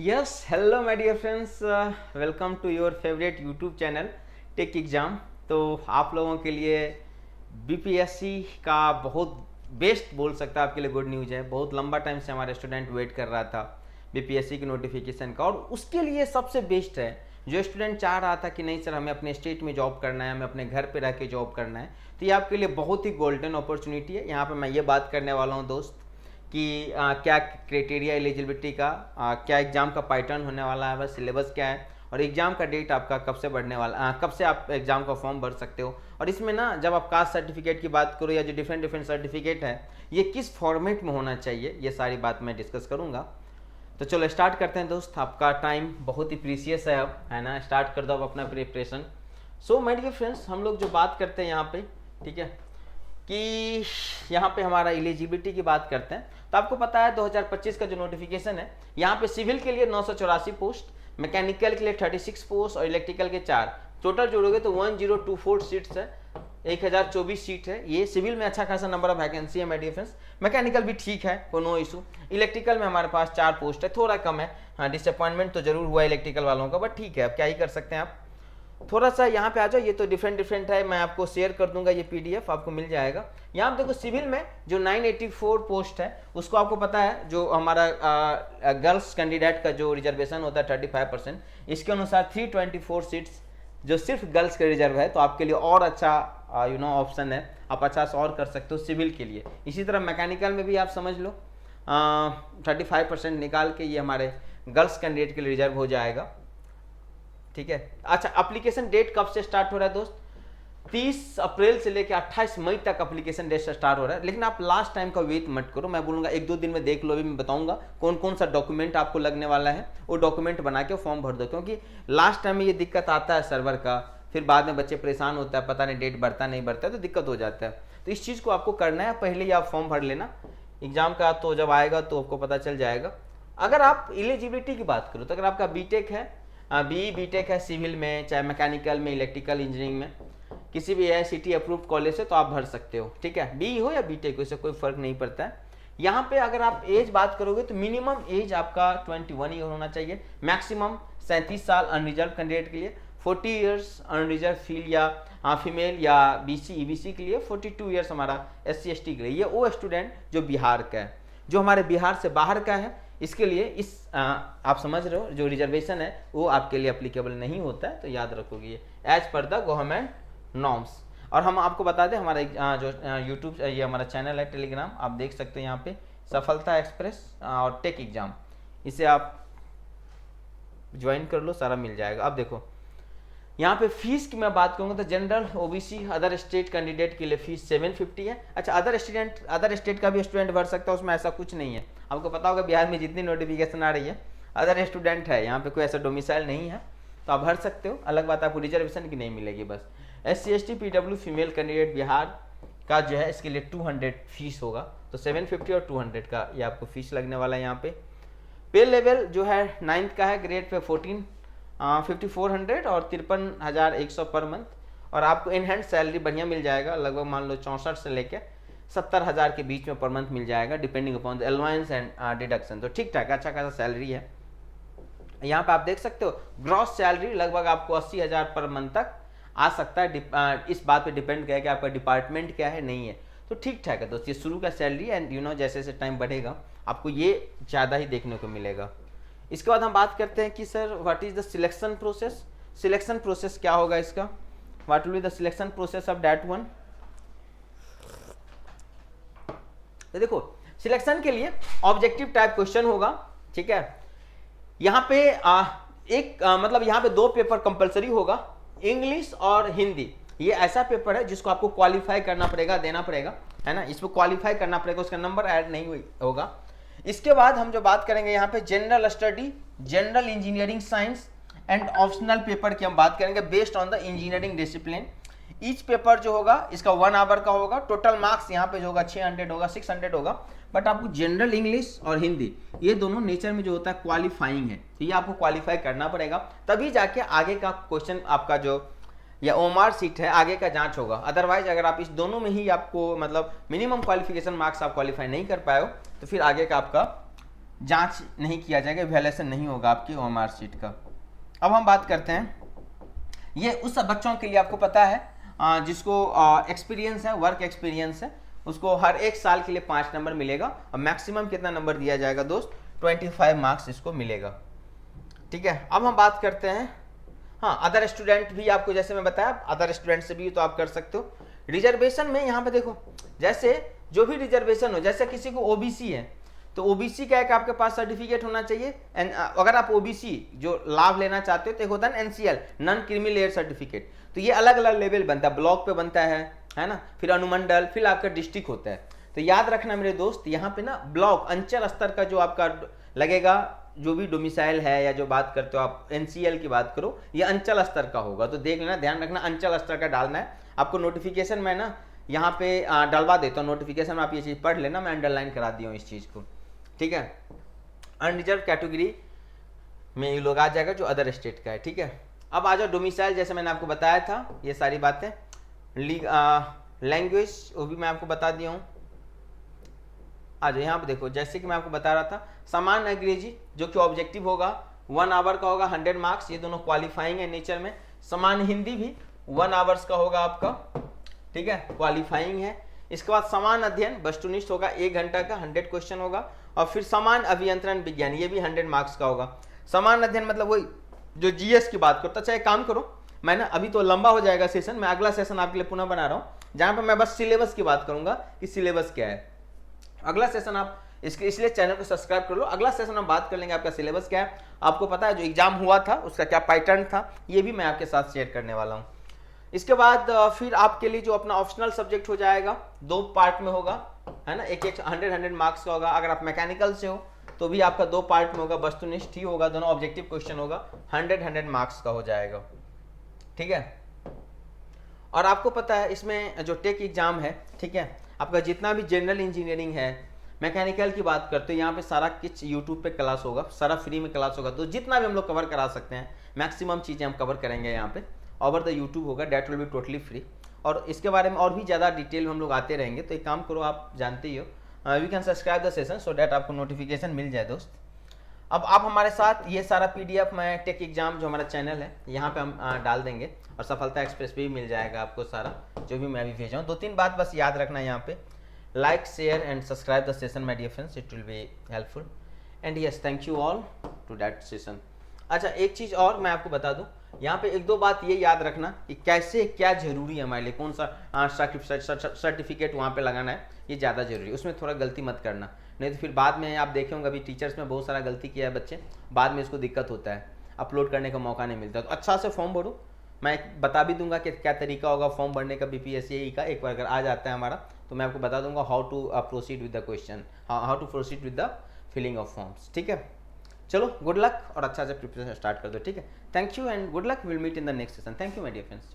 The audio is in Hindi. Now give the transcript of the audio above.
Yes hello my dear friends, welcome to your favourite YouTube channel tech exam. तो आप लोगों के लिए बीपीएससी का बहुत बेस्ट बोल सकता है, आपके लिए गुड न्यूज़ है। बहुत लंबा टाइम से हमारे स्टूडेंट वेट कर रहा था बीपीएससी की नोटिफिकेशन का, और उसके लिए सबसे बेस्ट है जो स्टूडेंट चाह रहा था कि नहीं सर हमें अपने स्टेट में जॉब करना है, हमें अपने घर पे रह के जॉब करना है। तो ये आपके लिए बहुत ही गोल्डन अपॉर्चुनिटी है। यहाँ पे मैं ये बात करने वाला हूँ दोस्त कि क्या क्राइटेरिया एलिजिबिलिटी का, क्या एग्ज़ाम का पैटर्न होने वाला है, बस सिलेबस क्या है, और एग्ज़ाम का डेट आपका कब से बढ़ने वाला, कब से आप एग्ज़ाम का फॉर्म भर सकते हो। और इसमें ना जब आप कास्ट सर्टिफिकेट की बात करो या जो डिफरेंट डिफरेंट सर्टिफिकेट है, ये किस फॉर्मेट में होना चाहिए, ये सारी बात मैं डिस्कस करूँगा। तो चलो स्टार्ट करते हैं दोस्त। आपका टाइम बहुत ही प्रीसियस है अब, है ना। स्टार्ट कर दो अब अपना preparation. So my dear friends, हम लोग जो बात करते हैं यहाँ पे, ठीक है, कि यहाँ पे हमारा एलिजिबिलिटी की बात करते हैं। तो आपको पता है 2025 का जो नोटिफिकेशन है, यहाँ पे सिविल के लिए 984 पोस्ट, मैकेनिकल के लिए 36 पोस्ट और इलेक्ट्रिकल के 4, टोटल जोड़ोगे तो 1024 सीट्स है, 1024 सीट है। ये सिविल में अच्छा खासा नंबर ऑफ वैकेंसी है माय डियर फ्रेंड्स। मैकेनिकल भी ठीक है, कोई नो इशू। इलेक्ट्रिकल में हमारे पास 4 पोस्ट है, थोड़ा कम है। हाँ, डिसअपॉइंटमेंट तो जरूर हुआ इलेक्ट्रिकल वालों का, बट ठीक है, अब क्या ही कर सकते हैं आप। थोड़ा सा यहाँ पे आ जाओ, ये तो डिफरेंट है, मैं आपको शेयर कर दूंगा, ये पीडीएफ आपको मिल जाएगा। यहाँ पे देखो सिविल में जो 984 पोस्ट है, उसको आपको पता है जो हमारा गर्ल्स कैंडिडेट का जो रिजर्वेशन होता है 35%, इसके अनुसार 324 सीट्स जो सिर्फ गर्ल्स का रिजर्व है, तो आपके लिए और अच्छा ऑप्शन है, आप अच्छा से और कर सकते हो सिविल के लिए। इसी तरह मैकेनिकल में भी आप समझ लो 35% निकाल के ये हमारे गर्ल्स कैंडिडेट के लिए रिजर्व हो जाएगा, ठीक है। अच्छा, एप्लीकेशन डेट कब से स्टार्ट हो रहा है दोस्त? 30 अप्रैल से लेकर 28 मई तक एप्लीकेशन डेट से स्टार्ट हो रहा है। लेकिन आप लास्ट टाइम का वेट मत करो, मैं बोलूँगा 1-2 दिन में देख लो। अभी मैं बताऊंगा कौन कौन सा डॉक्यूमेंट आपको लगने वाला है, वो डॉक्यूमेंट बना के फॉर्म भर दो, क्योंकि लास्ट टाइम में ये दिक्कत आता है सर्वर का, फिर बाद में बच्चे परेशान होता है, पता नहीं डेट बढ़ता नहीं बढ़ता है, तो दिक्कत हो जाता है। तो इस चीज़ को आपको करना है, पहले ही आप फॉर्म भर लेना। एग्जाम का तो जब आएगा तो आपको पता चल जाएगा। अगर आप एलिजिबिलिटी की बात करो तो अगर आपका बीटेक है, बीटेक है सिविल में, चाहे मैकेनिकल में, इलेक्ट्रिकल इंजीनियरिंग में, किसी भी एआईसीटी अप्रूव्ड कॉलेज से, तो आप भर सकते हो, ठीक है। बी हो या बीटेक हो, इससे कोई फर्क नहीं पड़ता है। यहाँ पे अगर आप एज बात करोगे तो मिनिमम एज आपका 21 ईयर होना चाहिए, मैक्सिमम 37 साल अनरिजर्व कैंडिडेट के लिए, 40 ईयर्स अनरिजर्व फील्ड या फीमेल या बीसी ईबीसी के लिए, 42 ईयर्स हमारा एससी एसटी के लिए। ये वो स्टूडेंट जो बिहार का है, जो हमारे बिहार से बाहर का है, इसके लिए इस आप समझ रहे हो जो रिजर्वेशन है वो आपके लिए अप्लीकेबल नहीं होता है, तो याद रखोगे ये as per the government norms. और हम आपको बता दें हमारा जो यूट्यूब ये हमारा चैनल है, टेलीग्राम आप देख सकते हो, यहाँ पे सफलता एक्सप्रेस और टेक एग्जाम, इसे आप ज्वाइन कर लो, सारा मिल जाएगा। अब देखो यहाँ पे फीस की मैं बात करूँगा तो general, OBC, other state candidate के लिए फीस 750 है। अच्छा, अदर स्टेट का भी स्टूडेंट भर सकता है, उसमें ऐसा कुछ नहीं है। आपको पता होगा बिहार में जितनी नोटिफिकेशन आ रही है अदर स्टूडेंट है, यहाँ पे कोई ऐसा डोमिसाइल नहीं है, तो आप भर सकते हो। अलग बात आपको रिजर्वेशन की नहीं मिलेगी बस। SC ST PW female candidate Bihar का जो है, इसके लिए 200 फीस होगा, तो 750 और 200 का ये आपको फीस लगने वाला है। यहाँ पे लेवल जो है 9th का है, ग्रेड पे 5400 और 53,100 पर मंथ, और आपको इनहैंड सैलरी बढ़िया मिल जाएगा, लगभग मान लो 64 से लेके 70,000 के बीच में पर मंथ मिल जाएगा, depending upon the allowance and deduction. तो ठीक ठाक अच्छा खासा सैलरी है। यहाँ पे आप देख सकते हो ग्रॉस सैलरी लगभग आपको 80,000 पर मंथ तक आ सकता है। इस बात पे डिपेंड किया कि आपका डिपार्टमेंट क्या है, नहीं है, तो ठीक ठाक है दोस्त। ये शुरू का सैलरी एंड जैसे जैसे टाइम बढ़ेगा आपको ये ज़्यादा ही देखने को मिलेगा। इसके बाद हम बात करते हैं कि sir what is the selection process. Selection process क्या होगा इसका, what will be the selection process of that one. तो देखो सिलेक्शन के लिए ऑब्जेक्टिव टाइप क्वेश्चन होगा, ठीक है। यहाँ पे मतलब यहाँ पे 2 पेपर कंपलसरी होगा, इंग्लिश और हिंदी। ये ऐसा पेपर है जिसको आपको क्वालिफाई करना पड़ेगा, देना पड़ेगा, है ना। इसको क्वालिफाई करना पड़ेगा, उसका नंबर ऐड नहीं होगा। इसके बाद हम जो बात करेंगे यहाँ पे general study, general engineering science and optional paper की हम बात करेंगे based on the engineering discipline. Each paper जो होगा इसका 1 आवर का होगा। टोटल मार्क्स यहाँ पे जो होगा 600 होगा, 600 होगा। बट आपको जनरल इंग्लिश और हिंदी ये दोनों नेचर में जो होता है क्वालिफाइंग है, तो ये आपको क्वालिफाई करना पड़ेगा, तभी जाके आगे का क्वेश्चन आपका जो या ओमार सीट है आगे का जांच होगा। अदरवाइज अगर आप इस दोनों में ही आपको मतलब मिनिमम क्वालिफिकेशन मार्क्स आप क्वालिफाई नहीं कर पाए हो, तो फिर आगे का आपका जांच नहीं किया जाएगा, वैल्यूएशन नहीं होगा आपकी ओएमआर शीट का। अब हम बात करते हैं, ये उस सब बच्चों के लिए आपको पता है जिसको एक्सपीरियंस है, वर्क एक्सपीरियंस है, उसको हर एक साल के लिए 5 नंबर मिलेगा और मैक्सिमम कितना नंबर दिया जाएगा दोस्त, 25 मार्क्स इसको मिलेगा। ठीक है, अब हम बात करते हैं, हाँ अदर स्टूडेंट भी आपको, जैसे मैं बताया अदर स्टूडेंट से भी तो आप कर सकते हो। रिजर्वेशन में यहाँ पे देखो, जैसे जो भी रिजर्वेशन हो, जैसे किसी को ओबीसी है तो ओबीसी का एक आपके पास सर्टिफिकेट होना चाहिए। अगर आप ओबीसी जो लाभ लेना चाहते हो तो एक होता है NCL, non creamy layer certificate, तो ये अलग अलग लेवल बनता है, ब्लॉक पे बनता है ना, फिर अनुमंडल, फिर आपका डिस्ट्रिक्ट होता है। तो याद रखना मेरे दोस्त, यहाँ पे ना ब्लॉक अंचल स्तर का जो आपका लगेगा, जो भी डोमिसाइल है या जो बात करते हो आप एनसीएल की बात करो, ये अंचल स्तर का होगा, तो देख लेना, ध्यान रखना अंचल स्तर का डालना है आपको। नोटिफिकेशन में ना यहाँ पे डलवा देता हूँ, नोटिफिकेशन में आप ये चीज़ पढ़ लेना, मैं अंडरलाइन करा दिया हूँ इस चीज़ को। ठीक है, अनरिजर्व कैटेगरी में ये लोग आ जाएगा जो अदर स्टेट का है। ठीक है, अब आ जाओ डोमिसाइल, जैसे मैंने आपको बताया था ये सारी बातें। लैंग्वेज वो भी मैं आपको बता दिया हूँ। आ जाओ यहाँ पे देखो, जैसे कि मैं आपको बता रहा था, समान अंग्रेजी जो कि ऑब्जेक्टिव होगा 1 आवर का होगा, 100 मार्क्स, ये दोनों क्वालिफाइंग है नेचर में। समान हिंदी भी 1 आवर्स का होगा आपका, ठीक है, क्वालिफाइंग है। इसके बाद समान अध्ययन वस्तुनिष्ठ होगा, 1 घंटा का, 100 क्वेश्चन होगा। और फिर समान अभियंत्रण विज्ञान, ये भी 100 मार्क्स का होगा। समान अध्ययन मतलब वही जो जीएस की बात करता। अच्छा एक काम करो, मैं ना अभी तो लंबा हो जाएगा सेशन, मैं अगला सेशन आपके लिए पुनः बना रहा हूँ जहाँ पे मैं बस सिलेबस की बात करूंगा कि सिलेबस क्या है। अगला सेशन आप इसलिए चैनल को सब्सक्राइब कर लो, अगला सेशन हम बात कर लेंगे आपका सिलेबस क्या है। आपको पता है जो एग्जाम हुआ था उसका क्या पैटर्न था, ये भी मैं आपके साथ शेयर करने वाला हूँ। इसके बाद फिर आपके लिए जो अपना ऑप्शनल सब्जेक्ट हो जाएगा, 2 पार्ट में होगा, है ना, एक 100 मार्क्स का होगा। अगर आप मैकेनिकल से हो तो भी आपका 2 पार्ट में होगा, वस्तुनिष्ठ ही होगा, दोनों ऑब्जेक्टिव क्वेश्चन होगा, 100 मार्क्स का हो जाएगा। ठीक है, और आपको पता है इसमें जो टेक एग्जाम है, ठीक है, आपका जितना भी जनरल इंजीनियरिंग है, मैकेनिकल की बात करते हो, यहाँ पे सारा कुछ यूट्यूब पे क्लास होगा, सारा फ्री में क्लास होगा। तो जितना भी हम लोग कवर करा सकते हैं मैक्सिमम चीज़ें हम कवर करेंगे यहाँ पे, ओवर द यूट्यूब होगा, that will be totally free. और इसके बारे में और भी ज़्यादा डिटेल में हम लोग आते रहेंगे, तो एक काम करो, आप जानते ही हो, we can subscribe the session so that आपको नोटिफिकेशन मिल जाए दोस्त। अब आप हमारे साथ ये सारा पीडीएफ में टेक एग्जाम जो हमारा चैनल है यहाँ पे हम डाल देंगे, और सफलता एक्सप्रेस पे भी मिल जाएगा आपको सारा जो भी मैं अभी भेजा हूँ। 2-3 बात बस याद रखना यहाँ पे, like share and subscribe the session my dear friends, it will be helpful and yes thank you all to that session. अच्छा एक चीज़ और मैं आपको बता दूं, यहाँ पे 1-2 बात ये याद रखना कि कैसे क्या जरूरी है हमारे लिए, कौन सा सर्टिफिकेट वहाँ पे लगाना है, ये ज़्यादा जरूरी है, उसमें थोड़ा गलती मत करना, नहीं तो फिर बाद में आप देखे होंगे अभी टीचर्स में बहुत सारा गलती किया है बच्चे, बाद में इसको दिक्कत होता है, अपलोड करने का मौका नहीं मिलता। तो अच्छा से फॉर्म भरो, मैं बता भी दूंगा कि क्या तरीका होगा फॉर्म भरने का बीपीएससी का, एक बार अगर आ जाता है हमारा तो मैं आपको बता दूंगा how to proceed with the question, how to proceed with the filling of forms. ठीक है, चलो गुड लक और अच्छा से प्रिपरेशन स्टार्ट कर दो। ठीक है, thank you and good luck, will meet in the next session. Thank you my dear friends.